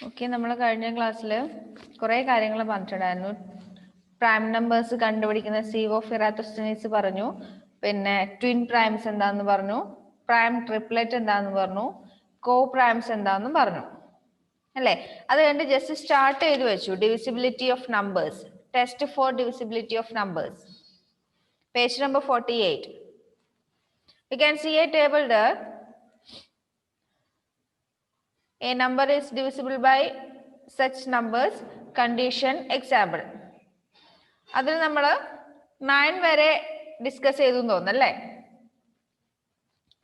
Okay, നമ്മൾ കഴിഞ്ഞ ക്ലാസ്സിൽ കുറേ കാര്യങ്ങൾ പറഞ്ഞിട്ടുണ്ടായിരുന്നു. പ്രൈം നമ്പേഴ്സ് കണ്ടുപിടിക്കുന്ന സീവ് ഓഫ് ഇറാത്തോസ്റ്റനീസ് പറഞ്ഞു, പിന്നെ ട്വിൻ പ്രൈംസ് എന്താന്ന് പറഞ്ഞു, പ്രൈം ട്രിപ്ലെറ്റ് എന്താന്ന് പറഞ്ഞു, കോ പ്രൈംസ് എന്താന്നും പറഞ്ഞു അല്ലേ. അത് കഴിഞ്ഞ് ജസ്റ്റ് സ്റ്റാർട്ട് ചെയ്ത് വെച്ചു divisibility of numbers, test for divisibility of numbers, page number 48. We can see a table there. A number is divisible by such numbers. Condition example. അതിൽ നമ്മൾ 9 വരെ ഡിസ്കസ് ചെയ്തു തോന്നല്ലേ,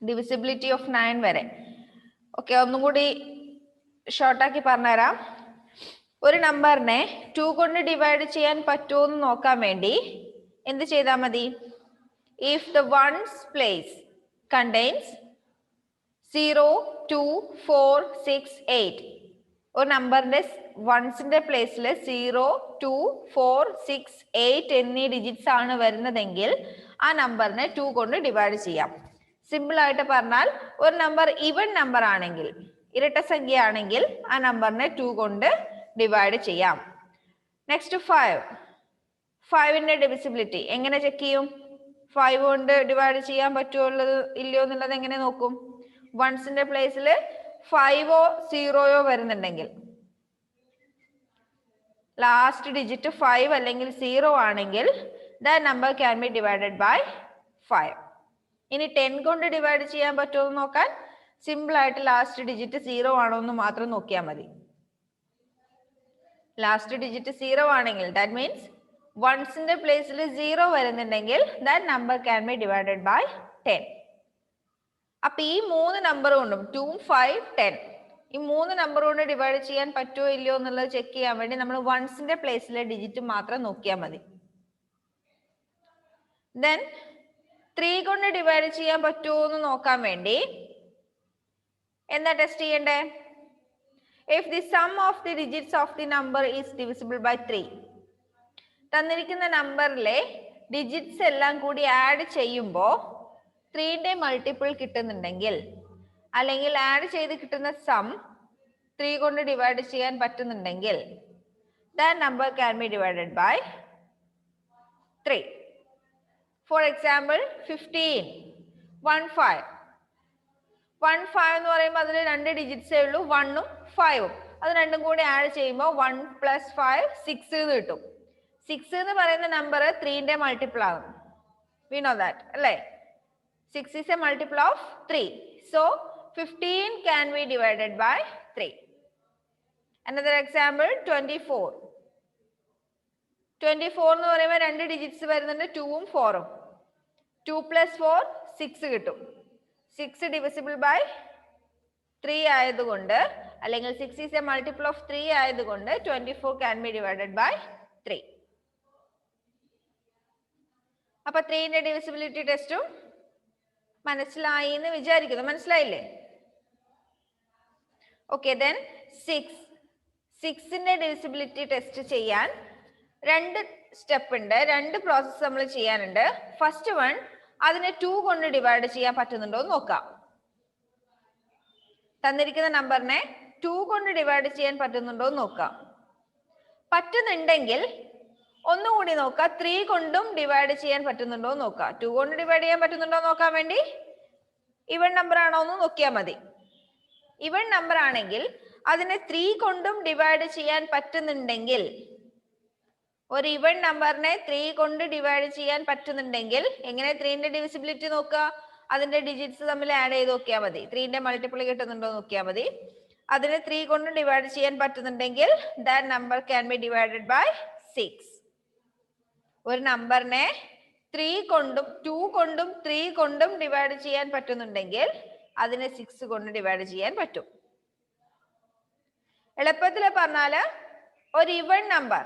ഡിവിസിബിലിറ്റി ഓഫ് 9 വരെ. ഓക്കെ, ഒന്നും കൂടി ഷോർട്ടാക്കി പറഞ്ഞുതരാം. ഒരു നമ്പറിനെ 2 കൊണ്ട് ഡിവൈഡ് ചെയ്യാൻ പറ്റുമോ എന്ന് നോക്കാൻ വേണ്ടി എന്ത് ചെയ്താൽ മതി? If the ones place contains 0, 2, 4, 6, 8. ഒരു നമ്പറിന്റെ വൺസിന്റെ പ്ലേസിൽ 0, 2, 4, 6, 8 എന്നീ ഡിജിറ്റ്സ് ആണ് വരുന്നതെങ്കിൽ ആ നമ്പറിനെ 2 കൊണ്ട് ഡിവൈഡ് ചെയ്യാം. സിമ്പിൾ ആയിട്ട് പറഞ്ഞാൽ ഒരു നമ്പർ ഈവൻ നമ്പർ ആണെങ്കിൽ, ഇരട്ട സംഖ്യ ആണെങ്കിൽ ആ നമ്പറിനെ 2 കൊണ്ട് ഡിവൈഡ് ചെയ്യാം. നെക്സ്റ്റ് 5. 5ന്റെ ഡിവിസിബിലിറ്റി എങ്ങനെ ചെക്ക് ചെയ്യും? 5 കൊണ്ട് ഡിവൈഡ് ചെയ്യാൻ പറ്റുമോ ഇല്ലയോ എന്നുള്ളത് എങ്ങനെ നോക്കും? വൺസിന്റെ പ്ലേസിൽ 5ഓ 0യോ വരുന്നുണ്ടെങ്കിൽ, ലാസ്റ്റ് ഡിജിറ്റ് 5 അല്ലെങ്കിൽ 0 ആണെങ്കിൽ that number can be divided by 5. ഇനി 10 കൊണ്ട് ഡിവൈഡ് ചെയ്യാൻ പറ്റുമോ എന്ന് നോക്കാൻ സിമ്പിൾ ആയിട്ട് ലാസ്റ്റ് ഡിജിറ്റ് 0 ആണോ എന്ന് മാത്രം നോക്കിയാൽ മതി. ലാസ്റ്റ് ഡിജിറ്റ് 0 ആണെങ്കിൽ ദാറ്റ് മീൻസ് വൺസിന്റെ പ്ലേസിൽ 0 വരുന്നുണ്ടെങ്കിൽ that number can be divided by 10. അപ്പൊ ഈ 3 നമ്പർ കൊണ്ടും 2, 5, 10 ഈ 3 നമ്പർ കൊണ്ട് ഡിവൈഡ് ചെയ്യാൻ പറ്റുമോ ഇല്ലയോ എന്നുള്ളത് ചെക്ക് ചെയ്യാൻ വേണ്ടി നമ്മൾ വൺസിന്റെ പ്ലേസിലെ ഡിജിറ്റ് മാത്രം നോക്കിയാൽ മതി. ദെൻ 3 കൊണ്ട് ഡിവൈഡ് ചെയ്യാൻ പറ്റുമോ എന്ന് നോക്കാൻ വേണ്ടി എന്താ ടെസ്റ്റ് ചെയ്യണ്ടേ? If the sum of the digits of the number is divisible by 3. തന്നിരിക്കുന്ന നമ്പറിലെ ഡിജിറ്റ്സ് എല്ലാം കൂടി ആഡ് ചെയ്യുമ്പോൾ 3ന്റെ മൾട്ടിപ്പിൾ കിട്ടുന്നുണ്ടെങ്കിൽ, അല്ലെങ്കിൽ ആഡ് ചെയ്ത് കിട്ടുന്ന സം 3 കൊണ്ട് ഡിവൈഡ് ചെയ്യാൻ പറ്റുന്നുണ്ടെങ്കിൽ that number can be divided by 3. For example, 15, 1, 5. 1, 5 എന്ന് പറയുമ്പോൾ അതിൽ 2 ഡിജിറ്റ്സേ ഉള്ളൂ, 1ഉം 5ഉം. അത് രണ്ടും കൂടി ആഡ് ചെയ്യുമ്പോൾ 1 + 5 6 എന്ന് കിട്ടും. 6 എന്ന് പറയുന്ന നമ്പർ 3ന്റെ മൾട്ടിപ്പിൾ ആകും. We know that, അല്ലേ? 6 is a multiple of 3. So 15 can be divided by 3. Another example, 24. 24 എന്ന് പറയുമ്പോൾ 2 ഡിജിറ്റ്സ് വരുന്നുണ്ട്, 2ഉം 4ഉം. 2 + 4 6 കിട്ടും. 6 divisible by 3 ആയതുകൊണ്ട്, അല്ലെങ്കിൽ 6 is a multiple of 3 ആയതുകൊണ്ട് 24 can be divided by 3. അപ്പൊ 3ന്റെ ഡിവിസിബിലിറ്റി ടെസ്റ്റും മനസ്സിലായി എന്ന് വിചാരിക്കുന്നു. മനസ്സിലായില്ലേ? ഓക്കെ, ദെൻ 6ന്റെ ഡിവിസിബിലിറ്റി ടെസ്റ്റ് ചെയ്യാൻ 2 സ്റ്റെപ്പ് ഉണ്ട്, 2 പ്രോസസ് നമ്മൾ ചെയ്യാനുണ്ട്. ഫസ്റ്റ് വൺ, അതിനെ 2 കൊണ്ട് ഡിവൈഡ് ചെയ്യാൻ പറ്റുന്നുണ്ടോ എന്ന് നോക്കാം. തന്നിരിക്കുന്ന നമ്പറിനെ 2 കൊണ്ട് ഡിവൈഡ് ചെയ്യാൻ പറ്റുന്നുണ്ടോ എന്ന് നോക്കാം. പറ്റുന്നുണ്ടെങ്കിൽ ഒന്നുകൂടി നോക്കാം, 3 കൊണ്ടും ഡിവൈഡ് ചെയ്യാൻ പറ്റുന്നുണ്ടോ എന്ന് നോക്കാം. 2 കൊണ്ട് ഡിവൈഡ് ചെയ്യാൻ പറ്റുന്നുണ്ടോ എന്ന് നോക്കാൻ വേണ്ടി ഇവൺ നമ്പർ ആണോ എന്ന് നോക്കിയാൽ മതി. ഇവൺ നമ്പർ ആണെങ്കിൽ അതിനെ 3 കൊണ്ടും ഡിവൈഡ് ചെയ്യാൻ പറ്റുന്നുണ്ടെങ്കിൽ, ഒരു ഇവൺ നമ്പറിനെ 3 കൊണ്ട് ഡിവൈഡ് ചെയ്യാൻ പറ്റുന്നുണ്ടെങ്കിൽ എങ്ങനെ 3ന്റെ ഡിവിസിബിലിറ്റി നോക്കുക? അതിന്റെ ഡിജിറ്റ്സ് തമ്മിൽ ആഡ് ചെയ്ത് നോക്കിയാൽ മതി. 3ന്റെ മൾട്ടിപ്പിൾ കിട്ടുന്നുണ്ടോ നോക്കിയാൽ മതി. അതിനെ 3 കൊണ്ട് ഡിവൈഡ് ചെയ്യാൻ പറ്റുന്നുണ്ടെങ്കിൽ that number can be divided by 6. ഒരു നമ്പറിനെ 3 കൊണ്ടും 2 കൊണ്ടും 3 കൊണ്ടും ഡിവൈഡ് ചെയ്യാൻ പറ്റുന്നുണ്ടെങ്കിൽ അതിനെ 6 കൊണ്ട് ഡിവൈഡ് ചെയ്യാൻ പറ്റും. എളുപ്പത്തിൽ പറഞ്ഞാല് ഒരു ഇവൺ നമ്പർ,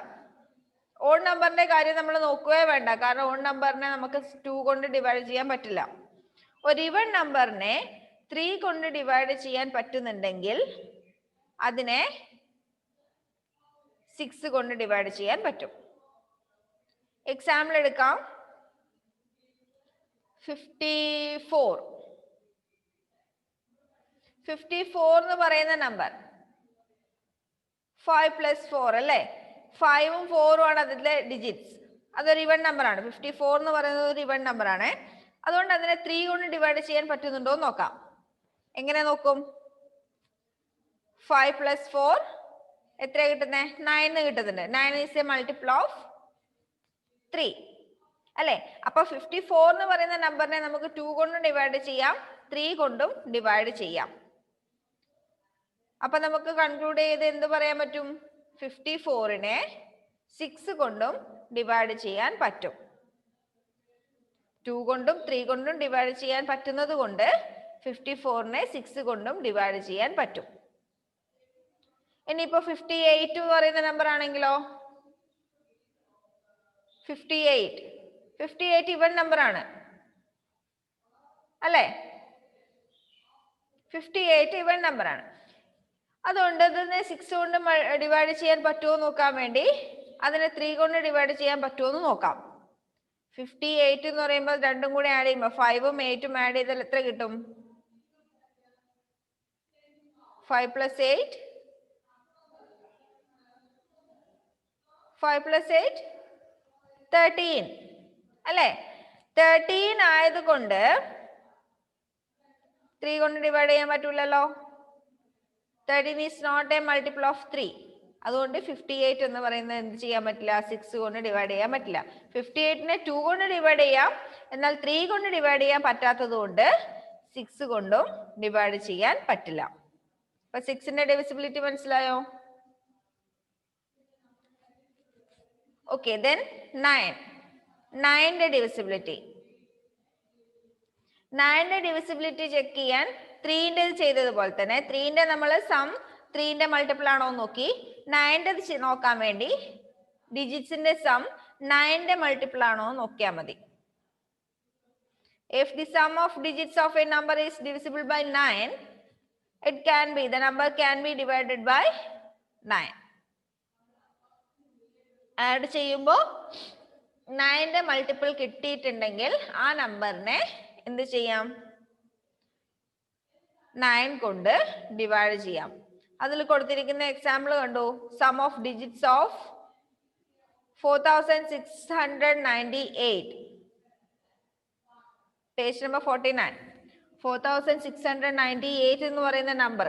ഓഡ് നമ്പറിന്റെ കാര്യം നമ്മൾ നോക്കുകയേ വേണ്ട, കാരണം ഓഡ് നമ്പറിനെ നമുക്ക് 2 കൊണ്ട് ഡിവൈഡ് ചെയ്യാൻ പറ്റില്ല. ഒരു ഇവൺ നമ്പറിനെ 3 കൊണ്ട് ഡിവൈഡ് ചെയ്യാൻ പറ്റുന്നുണ്ടെങ്കിൽ അതിനെ 6 കൊണ്ട് ഡിവൈഡ് ചെയ്യാൻ പറ്റും. എക്സാമ്പിൾ എടുക്കാം. 54. 54 എന്ന് പറയുന്ന നമ്പർ 5 plus 4 അല്ലേ? 5ഉം 4ഉം ആണ് അതിലെ ഡിജിറ്റ്സ്. അതൊരു ഇവൻ നമ്പർ ആണ്. 54 എന്ന് പറയുന്നത് ഒരു ഇവൻ നമ്പർ ആണ്. അതുകൊണ്ട് അതിനെ 3 കൊണ്ട് ഡിവൈഡ് ചെയ്യാൻ പറ്റുന്നുണ്ടോ എന്ന് നോക്കാം. എങ്ങനെ നോക്കും? 5 plus 4 എത്ര കിട്ടുന്നത്? 9 കിട്ടുന്നുണ്ട്. 9 is a multiple of 3 അല്ലേ? അപ്പൊ 54 എന്ന് പറയുന്ന നമ്പറിനെ നമുക്ക് 2 കൊണ്ടും ഡിവൈഡ് ചെയ്യാം, 3 കൊണ്ടും ഡിവൈഡ് ചെയ്യാം. അപ്പൊ നമുക്ക് കൺക്ലൂഡ് ചെയ്ത് എന്ത് പറയാൻ പറ്റും? 54നെ 6 കൊണ്ടും ഡിവൈഡ് ചെയ്യാൻ പറ്റും. 2 കൊണ്ടും 3 കൊണ്ടും ഡിവൈഡ് ചെയ്യാൻ പറ്റുന്നത് കൊണ്ട് 54നെ 6 കൊണ്ടും ഡിവൈഡ് ചെയ്യാൻ പറ്റും. ഇനിയിപ്പോ 58 എന്ന് പറയുന്ന നമ്പർ ആണെങ്കിലോ? 58 ഇവൻ നമ്പർ ആണ് അല്ലേ? 58 ഇവൻ നമ്പർ ആണ്. അതുകൊണ്ട് ഇതിനെ 6 കൊണ്ട് ഡിവൈഡ് ചെയ്യാൻ പറ്റുമോ നോക്കാൻ വേണ്ടി അതിനെ 3 കൊണ്ട് ഡിവൈഡ് ചെയ്യാൻ പറ്റുമോ എന്ന് നോക്കാം. 58 എന്ന് പറയുമ്പോൾ രണ്ടും കൂടി ആഡ് ചെയ്യുമ്പോൾ 5ഉം 8ഉം ആഡ് ചെയ്താൽ എത്ര കിട്ടും? 5 plus 8 5 plus 8 13 അല്ലേ? 13 ആയതുകൊണ്ട് 3 കൊണ്ട് ഡിവൈഡ് ചെയ്യാൻ പറ്റൂലല്ലോ. 13 is not a multiple of 3. അതുകൊണ്ട് 58 എന്ന് പറയുന്നത് എന്ത് ചെയ്യാൻ പറ്റില്ല? 6 കൊണ്ട് ഡിവൈഡ് ചെയ്യാൻ പറ്റില്ല. 58നെ 2 കൊണ്ട് ഡിവൈഡ് ചെയ്യാം, എന്നാൽ 3 കൊണ്ട് ഡിവൈഡ് ചെയ്യാൻ പറ്റാത്തത് കൊണ്ട് 6 കൊണ്ടും ഡിവൈഡ് ചെയ്യാൻ പറ്റില്ല. അപ്പൊ 6ന്റെ ഡിവിസിബിലിറ്റി മനസ്സിലായോ? ഓക്കെ, then 9ന്റെ ഡിവിസിബിലിറ്റി. 9ന്റെ ഡിവിസിബിലിറ്റി ചെക്ക് ചെയ്യാൻ 3ന്റെ ചെയ്തതുപോലെ തന്നെ 3ന്റെ നമ്മൾ സം 3ന്റെ മൾട്ടിപ്പിൾ ആണോ നോക്കി. 9ന്റെ നോക്കാൻ വേണ്ടി ഡിജിറ്റ്സിന്റെ സം 9ന്റെ മൾട്ടിപ്പിൾ ആണോ നോക്കിയാൽ മതി. If the sum of digits of a number is divisible by 9, the number can be divided by 9. Add ചെയ്യുമ്പോൾ 9ന്റെ മൾട്ടിപ്പിൾ കിട്ടിയിട്ടുണ്ടെങ്കിൽ ആ നമ്പറിനെ എന്ത് ചെയ്യാം? 9 കൊണ്ട് ഡിവൈഡ് ചെയ്യാം. അതിൽ കൊടുത്തിരിക്കുന്ന എക്സാമ്പിൾ കണ്ടു. Sum of digits of 4698, page number 49. 4698 എന്ന് പറയുന്ന നമ്പർ,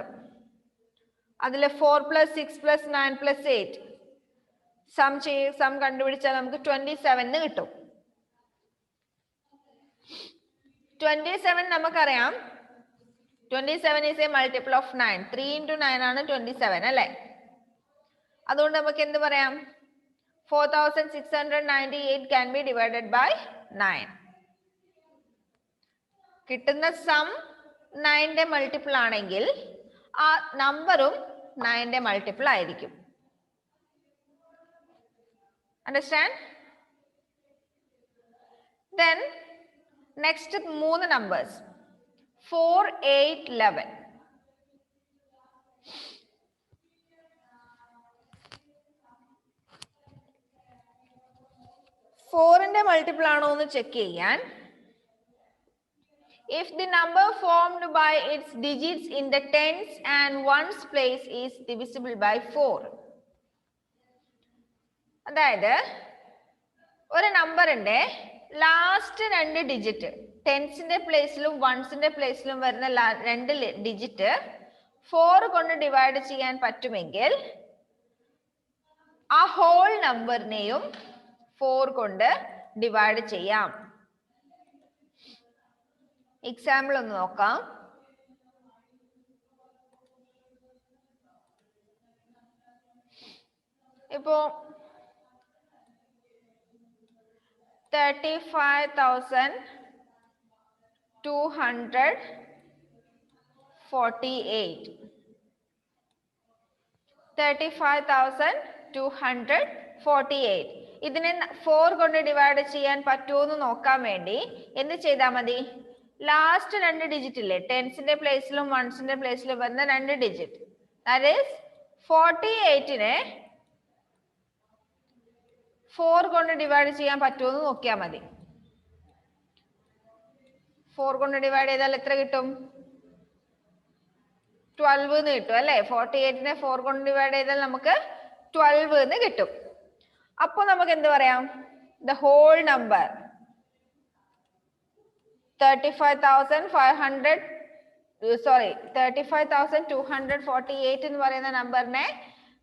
അതിൽ 4 plus 6 plus 9 plus 8 സം കണ്ടുപിടിച്ചാൽ നമുക്ക് 27 കിട്ടും. 27 നമുക്കറിയാം 27 is a multiple of 9. 3 into 9 ആണ് 27 അല്ലേ? അതുകൊണ്ട് നമുക്ക് എന്ത് പറയാം? 4698 can be divided by 9. കിട്ടുന്ന സം 9ന്റെ മൾട്ടിപ്പിൾ ആണെങ്കിൽ ആ നമ്പറും 9ന്റെ മൾട്ടിപ്പിൾ ആയിരിക്കും. Understand? Then next 3 numbers 4, 8, 11. 4ന്റെ മൾട്ടിപ്പിൾ ആണോ എന്ന് ചെക്ക് ചെയ്യാൻ if the number formed by its digits in the tens and ones place is divisible by 4. അതായത് ഒരു നമ്പറിന്റെ ലാസ്റ്റ് 2 ഡിജിറ്റ് ടെൻസിന്റെ പ്ലേസിലും വൺസിന്റെ പ്ലേസിലും വരുന്ന 2 ഡിജിറ്റ് 4 കൊണ്ട് ഡിവൈഡ് ചെയ്യാൻ പറ്റുമെങ്കിൽ ആ ഹോൾ നമ്പറിനെയും 4 കൊണ്ട് ഡിവൈഡ് ചെയ്യാം. എക്സാമ്പിൾ ഒന്ന് നോക്കാം. ഇപ്പോ 35,248 ഇതിനെ 4 കൊണ്ട് ഡിവൈഡ് ചെയ്യാൻ പറ്റുമോ എന്ന് നോക്കാൻ വേണ്ടി എന്ത് ചെയ്താൽ മതി? ലാസ്റ്റ് 2 ഡിജിറ്റ് ഇല്ലേ ടെൻസിന്റെ പ്ലേസിലും വൺസിന്റെ പ്ലേസിലും വരുന്ന 2 ഡിജിറ്റ്, ദാറ്റ് ഈസ് 48നെ 4 കൊണ്ട് ഡിവൈഡ് ചെയ്യാൻ പറ്റുമോ എന്ന് നോക്കിയാൽ മതി. 4 കൊണ്ട് ഡിവൈഡ് ചെയ്താൽ എത്ര കിട്ടും? 12 എന്ന് കിട്ടും അല്ലേ? 48നെ 4 കൊണ്ട് ഡിവൈഡ് ചെയ്താൽ നമുക്ക് 12 എന്ന് കിട്ടും. അപ്പൊ നമുക്ക് എന്ത് പറയാം? ദ ഹോൾ നമ്പർ 35,248 എന്ന് പറയുന്ന നമ്പറിനെ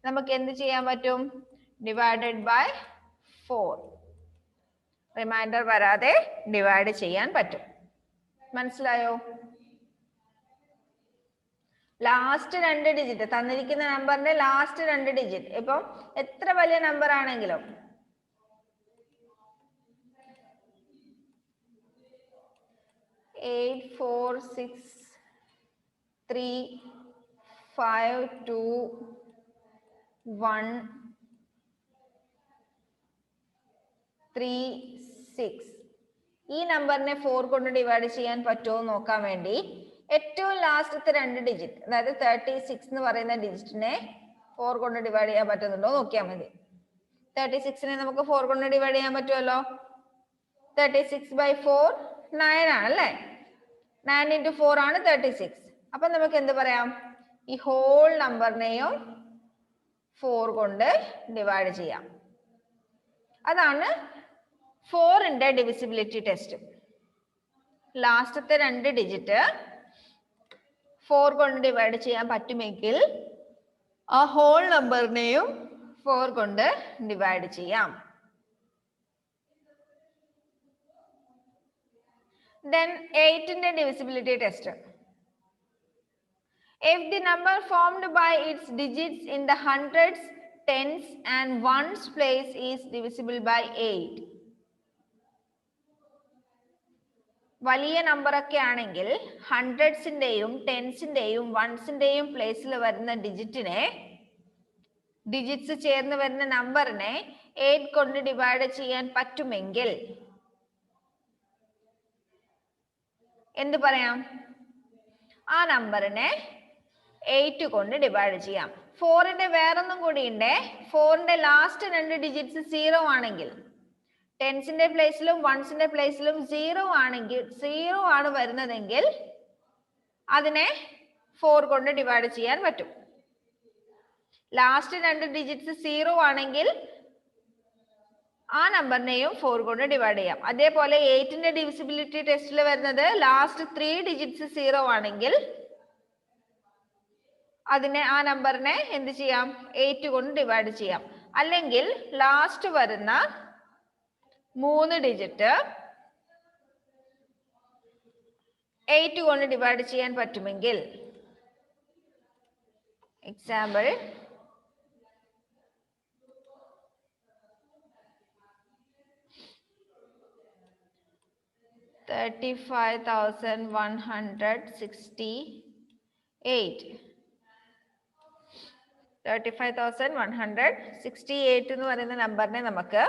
നമുക്ക് എന്ത് ചെയ്യാൻ പറ്റും? Divided by 4. റിമൈൻഡർ വരാതെ ഡിവൈഡ് ചെയ്യാൻ പറ്റും. മനസ്സിലായോ? ലാസ്റ്റ് 2 ഡിജിറ്റ് തന്നിരിക്കുന്ന നമ്പറിന്റെ ലാസ്റ്റ് 2 ഡിജിറ്റ് ഇപ്പം എത്ര വലിയ നമ്പർ ആണെങ്കിലും 846321336 ഈ നമ്പറിനെ 4 കൊണ്ട് ഡിവൈഡ് ചെയ്യാൻ പറ്റുമോ നോക്കാൻ വേണ്ടി ഏറ്റവും ലാസ്റ്റത്തെ 2 ഡിജിറ്റ് അതായത് 36 എന്ന് പറയുന്ന ഡിജിറ്റിനെ 4 കൊണ്ട് ഡിവൈഡ് ചെയ്യാൻ പറ്റുന്നുണ്ടോ നോക്കിയാൽ മതി. 36നെ നമുക്ക് 4 കൊണ്ട് ഡിവൈഡ് ചെയ്യാൻ പറ്റുമല്ലോ. 36/4 9 ആണല്ലേ? 9 into 4 ആണ് 36. അപ്പൊ നമുക്ക് എന്ത് പറയാം? ഈ ഹോൾ നമ്പറിനെയും 4 കൊണ്ട് ഡിവൈഡ് ചെയ്യാം. അതാണ് 4ന്റെ ഡിവിസിബിലിറ്റി ടെസ്റ്റ്. ലാസ്റ്റത്തെ 2 ഡിജിറ്റ് 4 കൊണ്ട് ഡിവൈഡ് ചെയ്യാൻ പറ്റുമെങ്കിൽ ആ ഹോൾ നമ്പറിനെയും 4 കൊണ്ട് ഡിവൈഡ് ചെയ്യാം. Then 8ന്റെ divisibility test. If the number formed by its digits in the hundreds, tens and ones place is divisible by 8. വലിയ നമ്പർ ഒക്കെ ആണെങ്കിൽ ഹൺഡ്രഡ്സിന്റെയും ടെൻസിന്റെയും വൺസിന്റെയും പ്ലേസിൽ വരുന്ന ഡിജിറ്റ്സ് ചേർന്ന് വരുന്ന നമ്പറിനെ 8 കൊണ്ട് ഡിവൈഡ് ചെയ്യാൻ പറ്റുമെങ്കിൽ എന്ത് പറയാം? ആ നമ്പറിനെ 8 കൊണ്ട് ഡിവൈഡ് ചെയ്യാം. 4ന്റെ വേറൊന്നും കൂടി ഉണ്ട്. 4ന്റെ ലാസ്റ്റ് 2 ഡിജിറ്റ്സ് 0 ആണെങ്കിൽ ടെൻസിന്റെ പ്ലേസിലും വൺസിന്റെ പ്ലേസിലും 0 ആണെങ്കിൽ 0 ആണ് വരുന്നതെങ്കിൽ അതിനെ 4 കൊണ്ട് ഡിവൈഡ് ചെയ്യാൻ പറ്റും. ലാസ്റ്റ് 2 ഡിജിറ്റ്സ് 0 ആണെങ്കിൽ ആ നമ്പറിനെയും 4 കൊണ്ട് ഡിവൈഡ് ചെയ്യാം. അതേപോലെ 8ന്റെ ഡിവിസിബിലിറ്റി ടെസ്റ്റിൽ വരുന്നത് ലാസ്റ്റ് 3 ഡിജിറ്റ്സ് 0 ആണെങ്കിൽ അതിനെ ആ നമ്പറിനെ എന്ത് ചെയ്യാം? 8 കൊണ്ട് ഡിവൈഡ് ചെയ്യാം. അല്ലെങ്കിൽ ലാസ്റ്റ് വരുന്ന 3 ഡിജിറ്റ് 8 കൊണ്ട് ഡിവൈഡ് ചെയ്യാൻ പറ്റുമെങ്കിൽ എക്സാമ്പിൾ 35,168 എന്ന് പറയുന്ന നമ്പറിനെ നമുക്ക്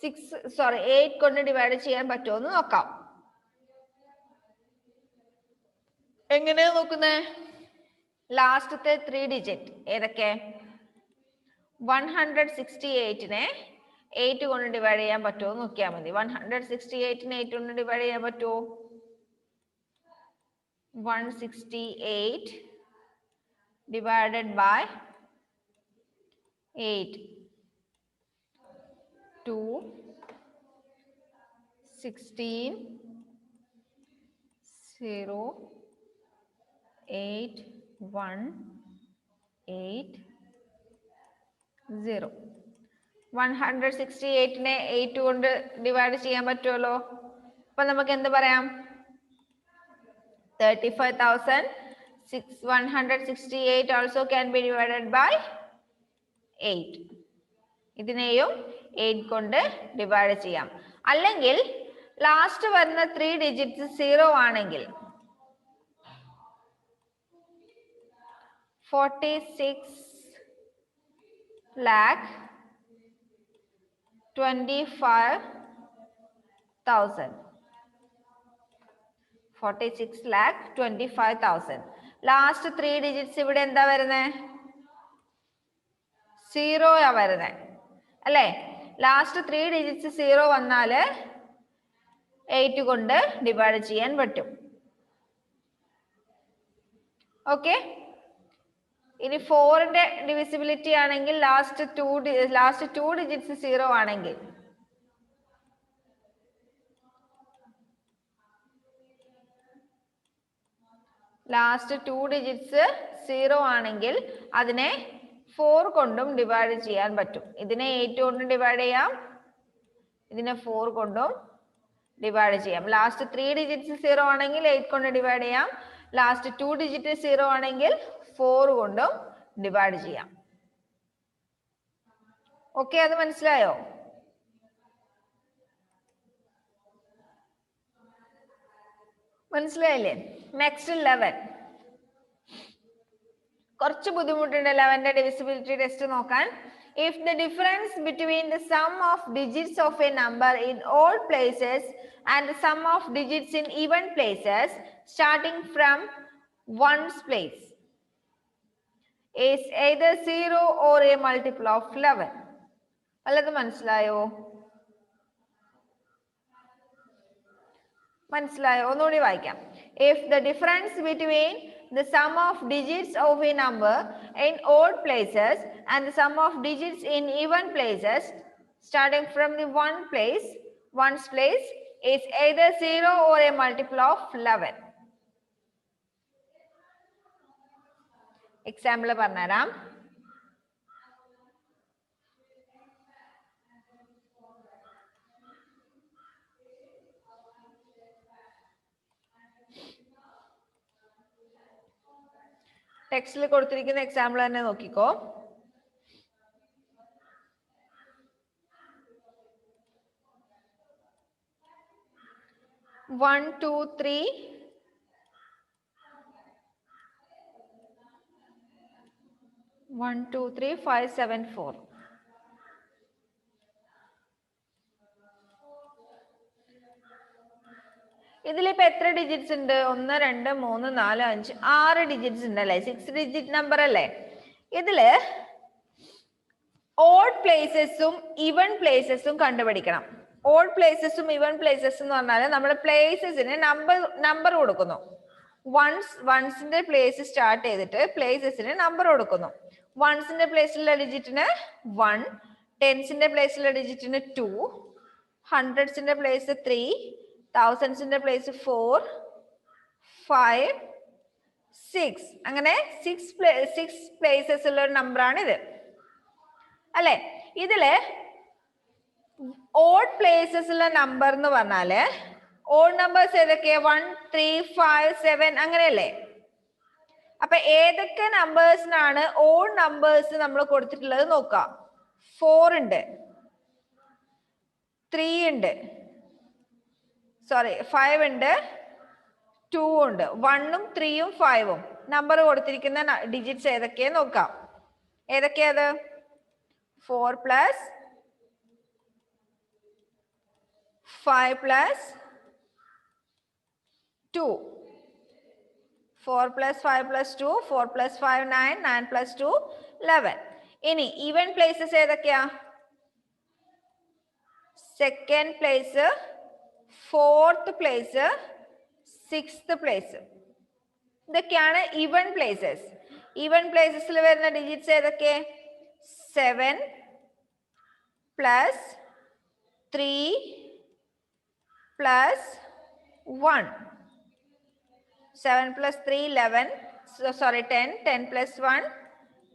8 കൊണ്ട് ഡിവൈഡ് ചെയ്യാൻ പറ്റുമോ എന്ന് നോക്കാം. എങ്ങനെയാ നോക്കുന്നേ? ലാസ്റ്റത്തെ 3 ഡിജിറ്റ് ഏതൊക്കെ? 168നെ 8 കൊണ്ട് ഡിവൈഡ് ചെയ്യാൻ പറ്റുമോ നോക്കിയാൽ മതി. 168നെ 8 കൊണ്ട് ഡിവൈഡ് ചെയ്യാൻ പറ്റുമോ? 168 divided by 8 2 16 0 8 1 8 0. 168നെ 8 കൊണ്ട് ഡിവൈഡ് ചെയ്യാൻ പറ്റുമല്ലോ. അപ്പൊ നമുക്ക് എന്ത് പറയാം? 35,168 also can be divided by 8. ഇതിനെയും 8 കൊണ്ട് ഡിവൈഡ് ചെയ്യാം. അല്ലെങ്കിൽ ലാസ്റ്റ് വരുന്ന 3 ഡിജിറ്റ്സ് 0 ആണെങ്കിൽ 46,25,000. 46,25,000. ലാസ്റ്റ് 3 ഡിജിറ്റ്സ് ഇവിടെ എന്താ വരുന്നത്? 0 ആ വരുന്നത് അല്ലേ? ലാസ്റ്റ് 3 ഡിജിറ്റ്സ് 0 വന്നാല് 8 കൊണ്ട് ഡിവൈഡ് ചെയ്യാൻ പറ്റും. ഓക്കെ. ഇനി 4ന്റെ ഡിവിസിബിലിറ്റി ആണെങ്കിൽ ലാസ്റ്റ് ടു ഡിജിറ്റ്സ് 0 ആണെങ്കിൽ ലാസ്റ്റ് 2 ഡിജിറ്റ്സ് 0 ആണെങ്കിൽ അതിനെ 4 കൊണ്ടും ഡിവൈഡ് ചെയ്യാൻ പറ്റും. ഇതിനെ 8 കൊണ്ടും ഡിവൈഡ് ചെയ്യാം, ഇതിനെ 4 കൊണ്ടും ഡിവൈഡ് ചെയ്യാം. ലാസ്റ്റ് 3 ഡിജിറ്റ്സ് 0 ആണെങ്കിൽ 8 കൊണ്ട് ഡിവൈഡ് ചെയ്യാം. ലാസ്റ്റ് 2 ഡിജിറ്റ് 0 ആണെങ്കിൽ 4 കൊണ്ടും ഡിവൈഡ് ചെയ്യാം. ഓക്കെ, അത് മനസ്സിലായോ? മനസ്സിലായില്ലേ? നെക്സ്റ്റ് 11. കുറച്ച് ബുദ്ധിമുട്ടുണ്ട് 11ന്റെ ഡിവിസിബിലിറ്റി ടെസ്റ്റ് നോക്കാൻ. If the difference between the sum of digits of a number in odd places and the sum of digits in even places starting from ones place is either 0 or a multiple of 11. വല്ലത് മനസ്സിലായോ? മനസ്സിലായോ? ഒന്നുകൂടി വായിക്കാം. If the difference between the sum of digits of a number in odd places and the sum of digits in even places starting from the ones place is either 0 or a multiple of 11. Example പറഞ്ഞുതരാം. ടെക്സ്റ്റിൽ കൊടുത്തിരിക്കുന്ന example തന്നെ നോക്കിക്കോ. One, 2, 3 1, 2, 3 5, 7, 4. ഇതിലിപ്പോ എത്ര digits ഉണ്ട്? 1, 2, 3, 4, 5, 6 digits ഉണ്ട് അല്ലേ? 6 ഡിജിറ്റ് നമ്പർ അല്ലേ? ഇതില് ഓഡ് പ്ലേസസും ഈവൻ പ്ലേസസും കണ്ടുപിടിക്കണം. ഓഡ് പ്ലേസസും ഈവൻ പ്ലേസസും എന്ന് പറഞ്ഞാൽ നമ്മൾ പ്ലേസസിന് നമ്പർ കൊടുക്കുന്നു. വൺസിന്റെ പ്ലേസ് സ്റ്റാർട്ട് ചെയ്തിട്ട് പ്ലേസസിന് നമ്പർ കൊടുക്കുന്നു. വൺസിന്റെ പ്ലേസിലുള്ള ഡിജിറ്റിന് 1, ടെൻസിന്റെ പ്ലേസിലുള്ള ഡിജിറ്റിന് 2, ഹൺഡ്രഡ്സിന്റെ പ്ലേസ് 3, തൗസൻഡ്സിന്റെ പ്ലേസ് 4, 5, 6. അങ്ങനെ 6 പ്ലേസസ് ഉള്ള ഒരു നമ്പറാണ് ഇത് അല്ലെ? ഇതില് ഓഡ് പ്ലേസസ് ഉള്ള നമ്പർ എന്ന് പറഞ്ഞാല് ഓഡ് നമ്പേഴ്സ് ഏതൊക്കെയാ? 1, 3, 5, 7 അങ്ങനെയല്ലേ? അപ്പൊ ഏതൊക്കെ നമ്പേഴ്സിനാണ് ഓഡ് നമ്പേഴ്സ് നമ്മൾ കൊടുത്തിട്ടുള്ളത് നോക്കാം. 4 ഉണ്ട്, 3 ഉണ്ട്, 5 ഉണ്ട്, 2 ഉണ്ട്. 1ഉം 3ഉം 5ഉം നമ്പർ കൊടുത്തിരിക്കുന്ന ഡിജിറ്റ്സ് ഏതൊക്കെയാ നോക്കാം. ഏതൊക്കെയത്? 4 plus 5 plus 2. 4 plus 5 plus 2, 4 plus 5 9, 9 plus 2 11. ഇനി ഈവൻ പ്ലേസസ് ഏതൊക്കെയാ? Second place, fourth place, sixth place. ഇതൊക്കെയാണ് ഈവൻ പ്ലേസസ്. ഈവൻ പ്ലേസസിൽ വരുന്ന ഡിജിറ്റ്സ് ഏതൊക്കെ? 7 plus 3 plus 1. 7 plus 3 11. 10. 10 plus 1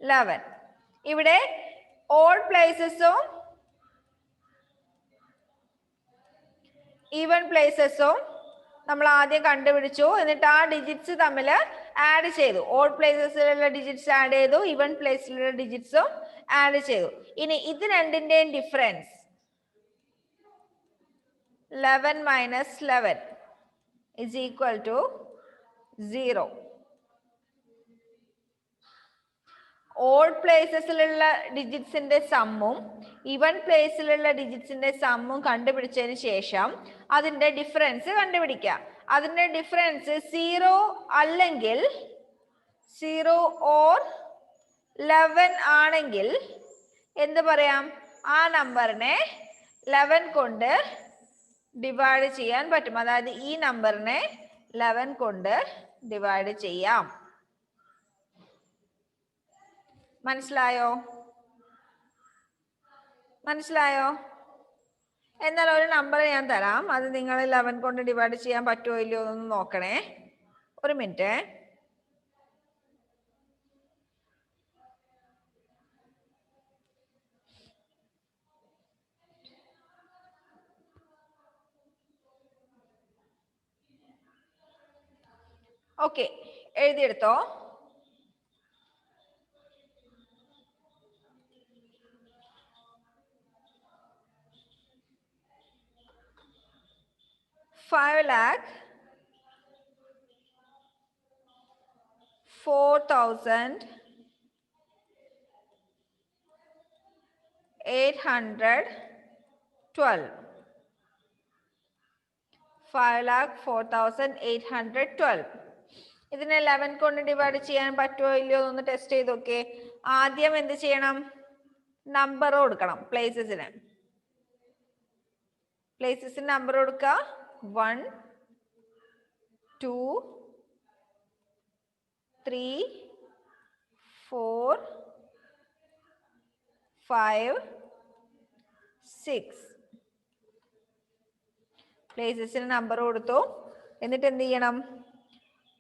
11. ഇവിടെ ഓഡ് പ്ലേസസും ഈവൻ പ്ലേസസും നമ്മൾ ആദ്യം കണ്ടുപിടിച്ചു. എന്നിട്ട് ആ ഡിജിറ്റ്സ് തമ്മിൽ ആഡ് ചെയ്തു. ഓഡ് പ്ലേസസിലുള്ള ഡിജിറ്റ്സ് ആഡ് ചെയ്തു, ഈവൻ പ്ലേസിലുള്ള ഡിജിറ്റ്സും ആഡ് ചെയ്തു. ഇനി ഇത് രണ്ടിന്റെയും difference 11 minus 11 is equal to 0. Odd പ്ലേസസിലുള്ള ഡിജിറ്റ്സിന്റെ സമ്മും ഈവൻ പ്ലേസിലുള്ള ഡിജിറ്റ്സിന്റെ സമ്മും കണ്ടുപിടിച്ചതിന് ശേഷം അതിന്റെ ഡിഫറൻസ് കണ്ടുപിടിക്കുക. അതിന്റെ ഡിഫറൻസ് 0 അല്ലെങ്കിൽ 0 or 11 ആണെങ്കിൽ എന്ത് പറയാം? ആ നമ്പറിനെ 11 കൊണ്ട് ഡിവൈഡ് ചെയ്യാൻ പറ്റും. അതായത് ഈ നമ്പറിനെ 11 കൊണ്ട് ഡിവൈഡ് ചെയ്യാം. മനസ്സിലായോ? മനസ്സിലായോ? എന്നാൽ ഒരു നമ്പർ ഞാൻ തരാം, അത് നിങ്ങൾ 11 കൊണ്ട് ഡിവൈഡ് ചെയ്യാൻ പറ്റുമോ ഇല്ലയോ എന്നൊന്ന് നോക്കണേ. ഒരു മിനിറ്റ്. ഓക്കെ, എഴുതിയെടുത്തോ. ഫൈവ് ലാഖ് 4,812. 5,04,812. ഇതിനെ 11 കൊണ്ട് ഡിവൈഡ് ചെയ്യാൻ പറ്റുമോ ഇല്ലയോ എന്ന് ടെസ്റ്റ് ചെയ്ത് നോക്കേ. ആദ്യം എന്ത് ചെയ്യണം? നമ്പർ കൊടുക്കണം. പ്ലേസസിന് നമ്പർ കൊടുക്കുക. 1 2 3 4 5 6. പ്ലേസസിന് നമ്പർ കൊടുത്തു. എന്നിട്ട് എന്ത് ചെയ്യണം?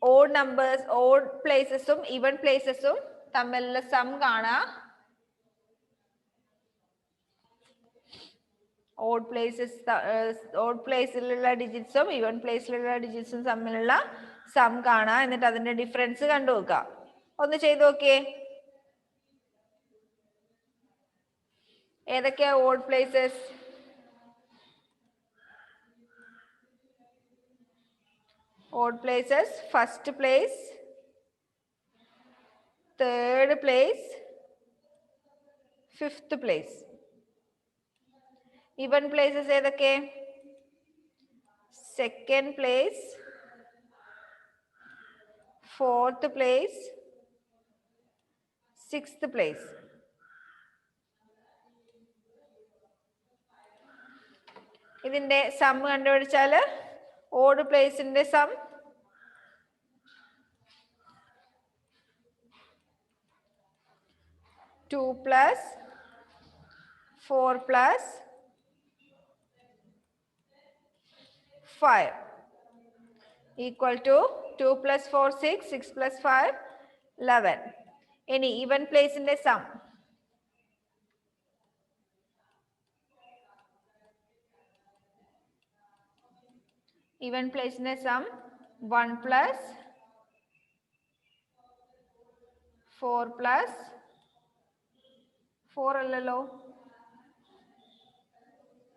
ഓഡ് നമ്പേഴ്സ്, ഓഡ് പ്ലേസസും ഈവൻ പ്ലേസസും തമ്മിലുള്ള സം കാണാം. ഓഡ് പ്ലേസിലുള്ള ഡിജിറ്റ്സും ഈവൻ പ്ലേസിലുള്ള ഡിജിറ്റ്സും തമ്മിലുള്ള സം കാണാം. എന്നിട്ട് അതിന്റെ ഡിഫറൻസ് കണ്ടു നോക്കുക. ഒന്ന് ചെയ്ത് നോക്കിയേ. ഏതൊക്കെയാ odd places? Odd places, first place, third place, fifth place. Even places ഏതൊക്കെ? Second place, fourth place, sixth place. ഇതിന്റെ സം കണ്ടുപിടിച്ചാൽ odd പ്ലേസിന്റെ some 2 plus 4 plus 5 equal to 2 plus 4 6, 6 plus 5 11. ഇനി ഈവൻ പ്ലേസിന്റെ സം ഈവൻ പ്ലേസിന്റെ സം 1 plus 4 plus 4 അല്ലല്ലോ,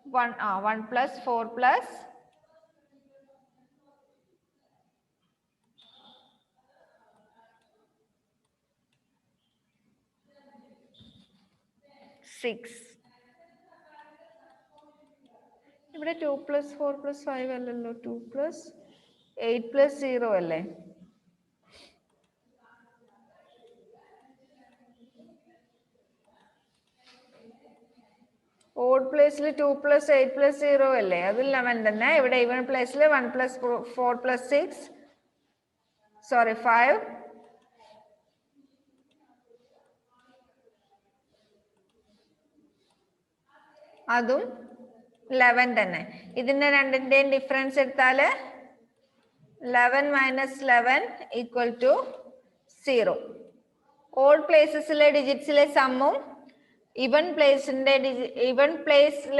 1 plus 4 plus 6. ഇവിടെ 2 plus 4 plus 5 അല്ലല്ലോ, 2 plus 8 plus 0 അല്ലേ? ഓഡ് പ്ലേസിൽ 2 plus 8 plus 0 അല്ലേ? അത് 11 തന്നെ. ഇവിടെ ഈവൻ പ്ലേസിൽ 1 plus 4 plus 6 സോറി 5 അതും 11 തന്നെ. ഇതിന്റെ രണ്ടിന്റെയും ഡിഫറൻസ് എടുത്താൽ 11 minus 11 equal to 0. Odd പ്ലേസസിലെ ഡിജിറ്റ്സിലെ സമ്മും even പ്ലേസിൽ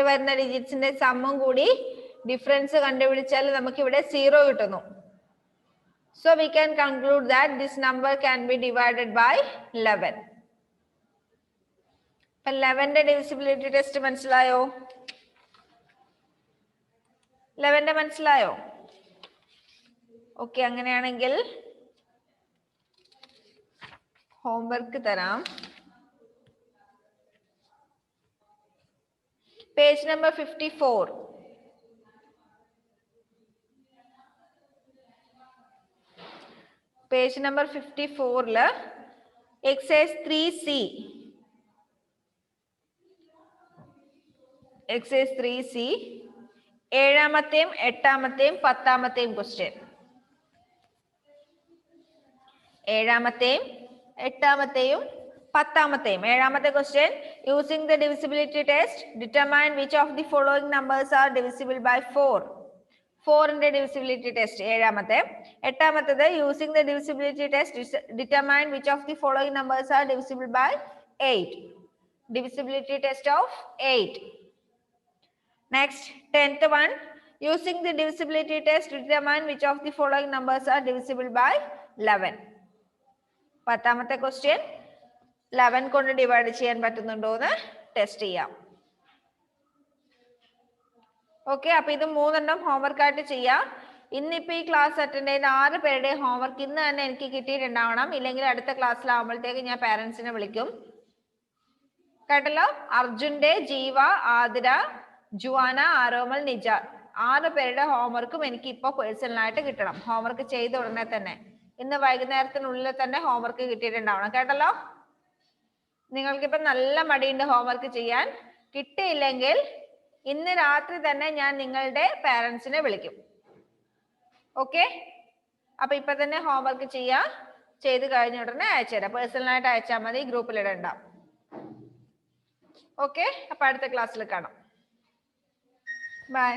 വരുന്ന ഡിജിറ്റ്സിന്റെ സമ്മും കൂടി ഡിഫറൻസ് കണ്ടുപിടിച്ചാൽ നമുക്ക് ഇവിടെ 0 കിട്ടുന്നു. So we can conclude that this number can be divided by 11. 11ന്റെ ഡിവിസിബിലിറ്റി ടെസ്റ്റ് മനസ്സിലായോ? 11ന്റെ മനസ്സിലായോ? ഓക്കെ, അങ്ങനെയാണെങ്കിൽ ഹോംവർക്ക് തരാം. Page number 54. Page number 54 exercise 3C. Exercise 3C 7ാമത്തെയും 8ാമത്തെയും 10ാമത്തെയും ക്വസ്റ്റ്യൻ. 7ാമത്തെയും 8ാമത്തെയും പത്താമത്തെയും 7ാമത്തെ question using the divisibility test determine which of the following numbers are divisible by 4. 4ന്റെ ഡിവിസിബിലിറ്റി ടെസ്റ്റ് 7ാമത്തെ. 8ാമത്തേത് using the divisibility test determine which of the following numbers are divisible by 8. Divisibility test of 8. Next, 10th one, using the divisibility test to determine which of the following numbers are divisible by 11. പത്താമത്തെ question 11 കൊണ്ട് divide ചെയ്യാൻ പറ്റുന്നുണ്ടോ എന്ന് test ചെയ്യാം. Okay, അപ്പൊ ഇത് 3 homework ആയിട്ട് ചെയ്യാം. ഇന്നിപ്പോ ഈ ക്ലാസ് അറ്റൻഡ് ചെയ്യുന്ന 6 പേരുടെ ഹോംവർക്ക് ഇന്ന് തന്നെ എനിക്ക് കിട്ടിയിട്ടുണ്ടാവണം. ഇല്ലെങ്കിൽ അടുത്ത ക്ലാസ്സിലാവുമ്പോഴത്തേക്ക് ഞാൻ പാരന്റ്സിനെ വിളിക്കും. കേട്ടല്ലോ? അർജുന്റെ, ജീവ, ആതിര, ജുവാന, ആരോമൽ, നിജ 6 പേരുടെ ഹോംവർക്കും എനിക്ക് ഇപ്പൊ പേഴ്സണലായിട്ട് കിട്ടണം. ഹോംവർക്ക് ചെയ്ത ഉടനെ തന്നെ ഇന്ന് വൈകുന്നേരത്തിനുള്ളിൽ തന്നെ ഹോംവർക്ക് കിട്ടിയിട്ടുണ്ടാവണം. കേട്ടല്ലോ? നിങ്ങൾക്കിപ്പോ നല്ല മടിയുണ്ട് ഹോംവർക്ക് ചെയ്യാൻ. കിട്ടിയില്ലെങ്കിൽ ഇന്ന് രാത്രി തന്നെ ഞാൻ നിങ്ങളുടെ പാരന്റ്സിനെ വിളിക്കും. ഓക്കെ, അപ്പൊ ഇപ്പൊ തന്നെ ഹോംവർക്ക് ചെയ്ത് കഴിഞ്ഞ ഉടനെ അയച്ചുതരാം. പേഴ്സണലായിട്ട് അയച്ചാൽ മതി, ഗ്രൂപ്പിൽ ഇടണ്ട. ഓക്കെ, അപ്പൊ അടുത്ത ക്ലാസ്സിൽ കാണാം. ബൈ.